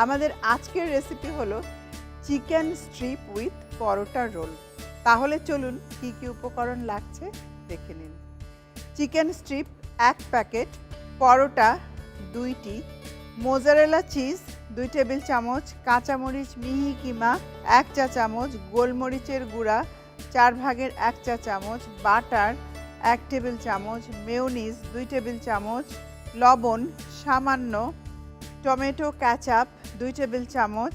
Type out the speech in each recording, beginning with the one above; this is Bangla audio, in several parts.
আমাদের আজকের রেসিপি হলো chicken strip with paratha roll. তাহলে চলুন কি কি উপকরণ লাগছে দেখে নিন। চিকেন স্ট্রিপ 1 প্যাকেট, পরোটা 2টি, মোজারেলা চিজ 2 টেবিল চামচ, কাঁচামরিচ মিহি কিমা 1 চা চামচ, গোলমরিচের গুঁড়া 4 ভাগের 1 চা চামচ, বাটার 1 টেবিল চামচ, মেয়োনিজ 2 টেবিল চামচ, লবণ সামান্য, টমেটো কেচাপ 2 টেবিল চামচ,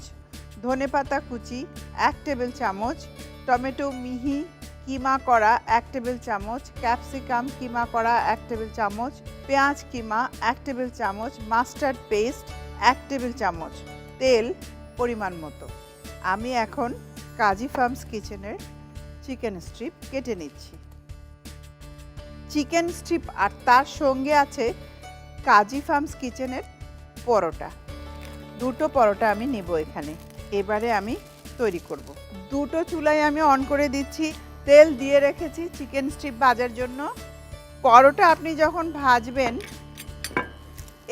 ধনেপাতা কুচি 1 টেবিল চামচ, টমেটো মিহি কিমা করা 1 টেবিল চামচ, ক্যাপসিকাম কিমা করা 1 টেবিল চামচ, পেঁয়াজ কিমা 1 টেবিল চামচ, মাস্টার্ড পেস্ট 1 টেবিল চামচ, তেল পরিমাণ মতো। আমি এখন কাজী ফার্মস কিচেনের চিকেন স্ট্রিপ কেটে নিচ্ছি। চিকেন স্ট্রিপ আর তার সঙ্গে আছে কাজী ফার্মস কিচেনের পরোটা। 2টো পরোটা আমি নেব এখানে। এবারে আমি তৈরি করব। 2টো চুলায় আমি অন করে দিচ্ছি। তেল দিয়ে রেখেছি চিকেন স্ট্রিপ ভাজার জন্য। পরোটা আপনি যখন ভাজবেন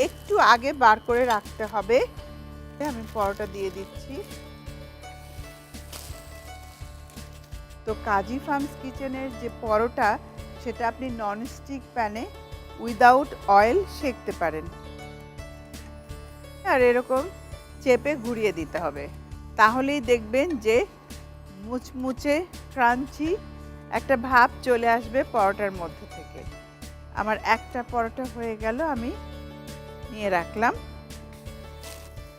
একটু আগে বার করে রাখতে হবে। আমি পরোটা দিয়ে দিচ্ছি। তো কাজী ফার্মস কিচেনের যে পরোটা সেটা আপনি ননস্টিক প্যানে উইদাউট অয়েল সেঁকতে পারেন, আর এরকম চেপে ঘুরিয়ে দিতে হবে। তাহলেই দেখবেন যে মুচমুচে ক্রাঞ্চি একটা ভাব চলে আসবে পরোটার মধ্যে থেকে। আমার একটা পরোটা হয়ে গেল, আমি নিয়ে রাখলাম।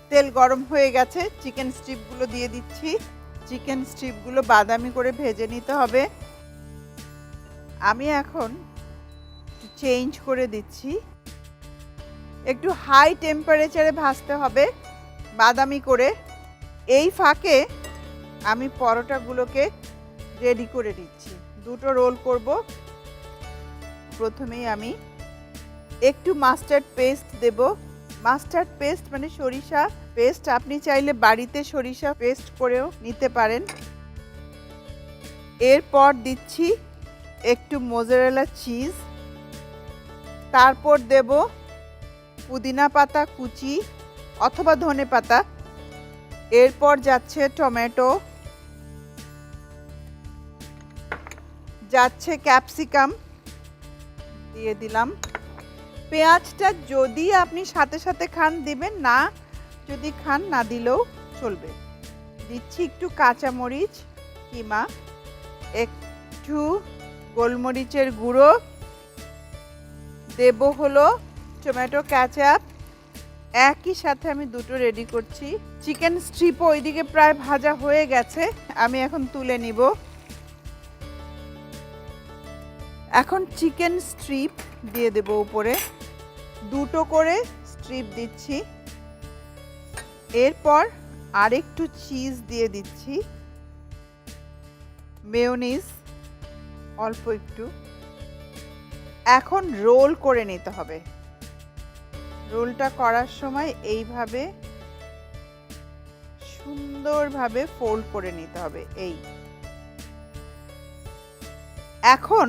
তেল গরম হয়ে গেছে, চিকেন স্ট্রিপগুলো দিয়ে দিচ্ছি। চিকেন স্ট্রিপগুলো বাদামি করে ভেজে নিতে হবে। আমি এখন চেঞ্জ করে দিচ্ছি। একটু হাই টেম্পারেচারে ভাজতে হবে বাদামি করে। এই ফাঁকে আমি পরোটাগুলোকে রেডি করে নিচ্ছি। 2টো রোল করব। প্রথমেই আমি একটু মাস্টার্ড পেস্ট দেব। মাস্টার্ড পেস্ট মানে সরিষা পেস্ট। আপনি চাইলে বাড়িতে সরিষা পেস্ট করেও নিতে পারেন। এরপর দিচ্ছি একটু মোজারেলা চিজ, তারপর দেব পুদিনা পাতা কুচি অথবা ধনে পাতা, এরপর যাচ্ছে টমেটো, যাচ্ছে ক্যাপসিকাম দিয়ে দিলাম। পেঁয়াজটা যদি আপনি সাথে সাথে খান দিবেন, না যদি খান না দিলেও চলবে। দিচ্ছি একটু কাঁচামরিচ কিমা, একটু গোলমরিচের গুঁড়ো, দেব হলো টমেটো কেচাপ। একই সাথে আমি 2টো রেডি করছি। চিকেন স্ট্রিপও ওইদিকে প্রায় ভাজা হয়ে গেছে, আমি এখন তুলে নিব। এখন চিকেন স্ট্রিপ দিয়ে দেব উপরে। 2টো করে স্ট্রিপ দিচ্ছি। এরপর আরেকটু চিজ দিয়ে দিচ্ছি, মেয়োনিজ অল্প একটু। এখন রোল করে নিতে হবে। রোলটা করার সময় এইভাবে সুন্দরভাবে ফোল্ড করে নিতে হবে। এখন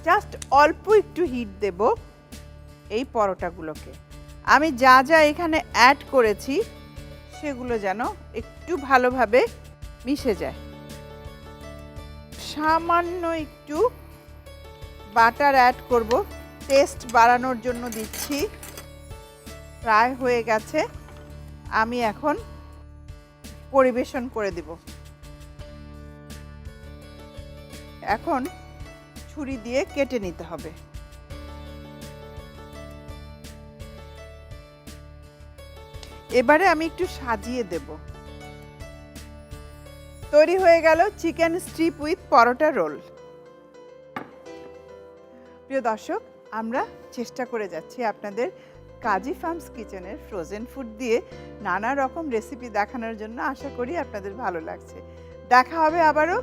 জাস্ট অল্প একটু হিট দেব এই পরোটাগুলোকে। আমি যা যা এখানে অ্যাড করেছি সেগুলো যেন একটু ভালোভাবে মিশে যায়। সামান্য একটু বাটার অ্যাড করব, টেস্ট বাড়ানোর জন্য দিচ্ছি। প্রায় হয়ে গেছে, আমি এখন পরিবেশন করে দিব। এখন ছুরি দিয়ে কেটে নিতে হবে। এবারে আমি একটু সাজিয়ে দেব। তৈরি হয়ে গেল chicken strip with paratha roll. প্রিয় দর্শক, আমরা চেষ্টা করে যাচ্ছি আপনাদের কাজী ফার্মস কিচেনের ফ্রোজেন ফুড দিয়ে নানা রকম রেসিপি দেখানোর জন্য। আশা করি আপনাদের ভালো লাগছে। দেখা হবে আবারও।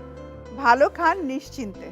ভালো খান নিশ্চিন্তে।